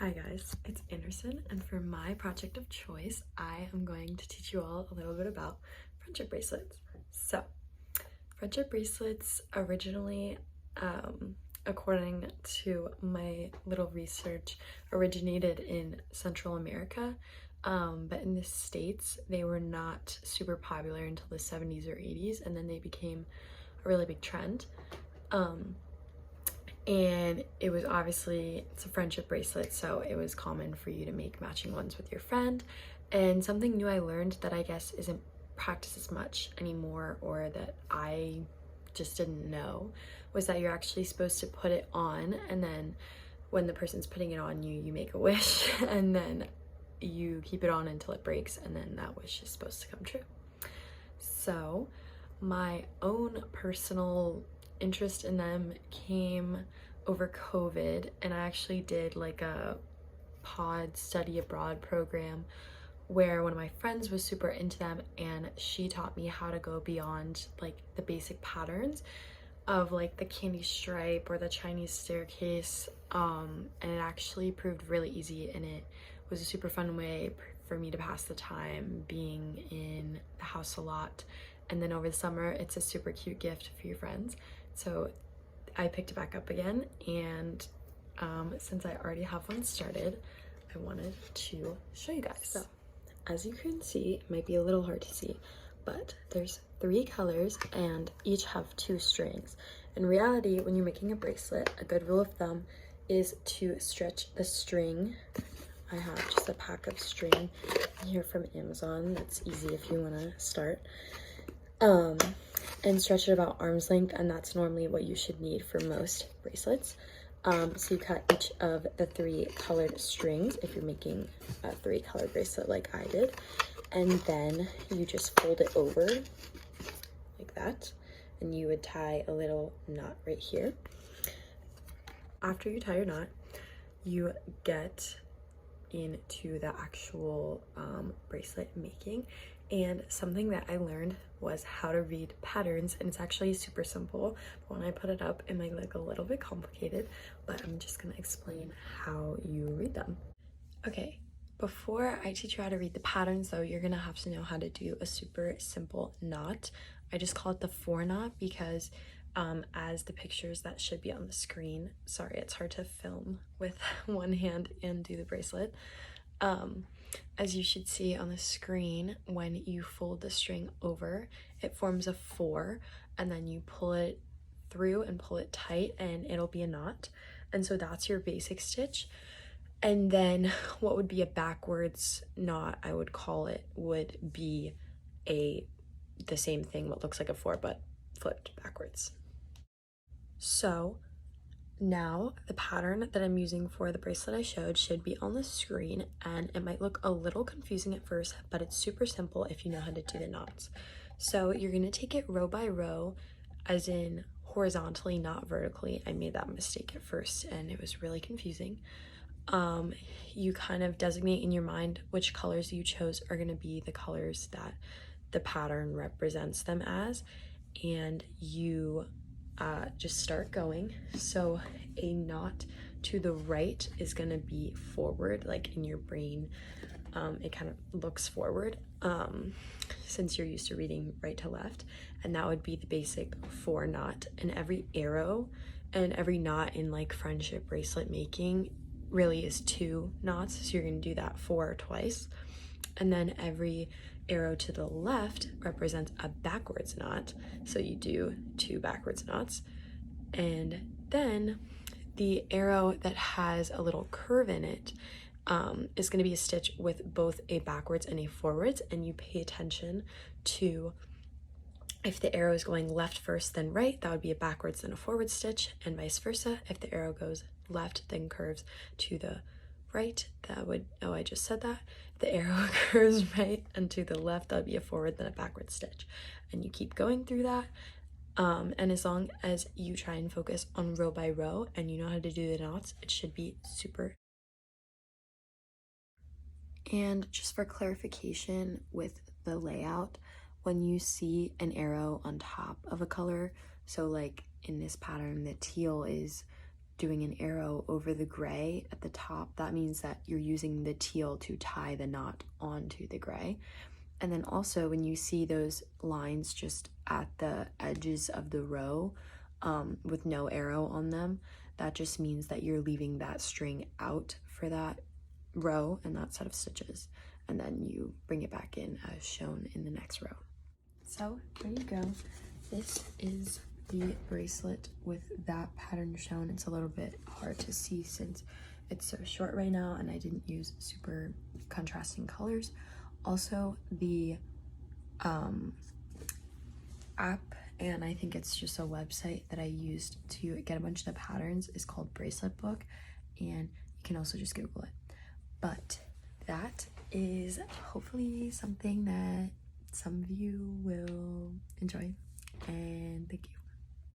Hi guys, it's Anderson, and for my project of choice, I am going to teach you all a little bit about friendship bracelets. So, friendship bracelets originally, according to my little research, originated in Central America, but in the States, they were not super popular until the 70s or 80s, and then they became a really big trend. And it was obviously, it's a friendship bracelet, so it was common for you to make matching ones with your friend. And something new I learned that I guess isn't practiced as much anymore, or that I just didn't know, was that you're actually supposed to put it on, and then when the person's putting it on you, you make a wish, and then you keep it on until it breaks, and then that wish is supposed to come true. So my own personal interest in them came over COVID, and I actually did like a pod study abroad program where one of my friends was super into them, and she taught me how to go beyond like the basic patterns of like the candy stripe or the Chinese staircase, and it actually proved really easy, and it was a super fun way for me to pass the time being in the house a lot. And then over the summer, it's a super cute gift for your friends. So I picked it back up again, and since I already have one started, I wanted to show you guys. So as you can see, it might be a little hard to see, but there's 3 colors and each have 2 strings. In reality, when you're making a bracelet, a good rule of thumb is to stretch the string. I have just a pack of string here from Amazon. That's easy if you want to start. And stretch it about arm's length, and that's normally what you should need for most bracelets. So you cut each of the 3 colored strings if you're making a 3 color bracelet like I did, and then you just fold it over like that, and you would tie a little knot right here. After you tie your knot, you get into the actual bracelet making, and something that I learned was how to read patterns, and it's actually super simple. When I put it up, it might look a little bit complicated, but I'm just gonna explain how you read them. Okay, before I teach you how to read the patterns though, you're gonna have to know how to do a super simple knot. I just call it the 4 knot because as the pictures that should be on the screen, sorry, it's hard to film with one hand and do the bracelet. As you should see on the screen, when you fold the string over, it forms a 4, and then you pull it through and pull it tight, and it'll be a knot. And so that's your basic stitch. And then what would be a backwards knot, I would call it, would be the same thing, what looks like a 4 but flipped backwards. So now the pattern that I'm using for the bracelet I showed should be on the screen, and it might look a little confusing at first, but it's super simple if you know how to do the knots. So you're gonna take it row by row, as in horizontally, not vertically. I made that mistake at first and it was really confusing. You kind of designate in your mind which colors you chose are gonna be the colors that the pattern represents them as, and you just start going. So a knot to the right is going to be forward, like in your brain, it kind of looks forward, since you're used to reading right to left, and that would be the basic 4 knot. And every arrow and every knot in like friendship bracelet making really is 2 knots, so you're going to do that 4 twice. And then every arrow to the left represents a backwards knot, so you do 2 backwards knots. And then the arrow that has a little curve in it is going to be a stitch with both a backwards and a forwards, and you pay attention to if the arrow is going left first then right, that would be a backwards then a forward stitch, and vice versa. If the arrow goes left then curves to the right, that would, oh, I just said that. The arrow curves right and to the left, that would be a forward then a backward stitch. And you keep going through that. And as long as you try and focus on row by row and you know how to do the knots, it should be super. And just for clarification with the layout, when you see an arrow on top of a color, so like in this pattern, the teal is doing an arrow over the gray at the top, that means that you're using the teal to tie the knot onto the gray. And then also when you see those lines just at the edges of the row with no arrow on them, that just means that you're leaving that string out for that row and that set of stitches. And then you bring it back in as shown in the next row. So there you go. This is the bracelet with that pattern shown. It's a little bit hard to see since it's so short right now and I didn't use super contrasting colors. Also, the app, and I think it's just a website that I used to get a bunch of the patterns, is called Bracelet Book, and you can also just Google it. But that is hopefully something that some of you will enjoy, and thank you.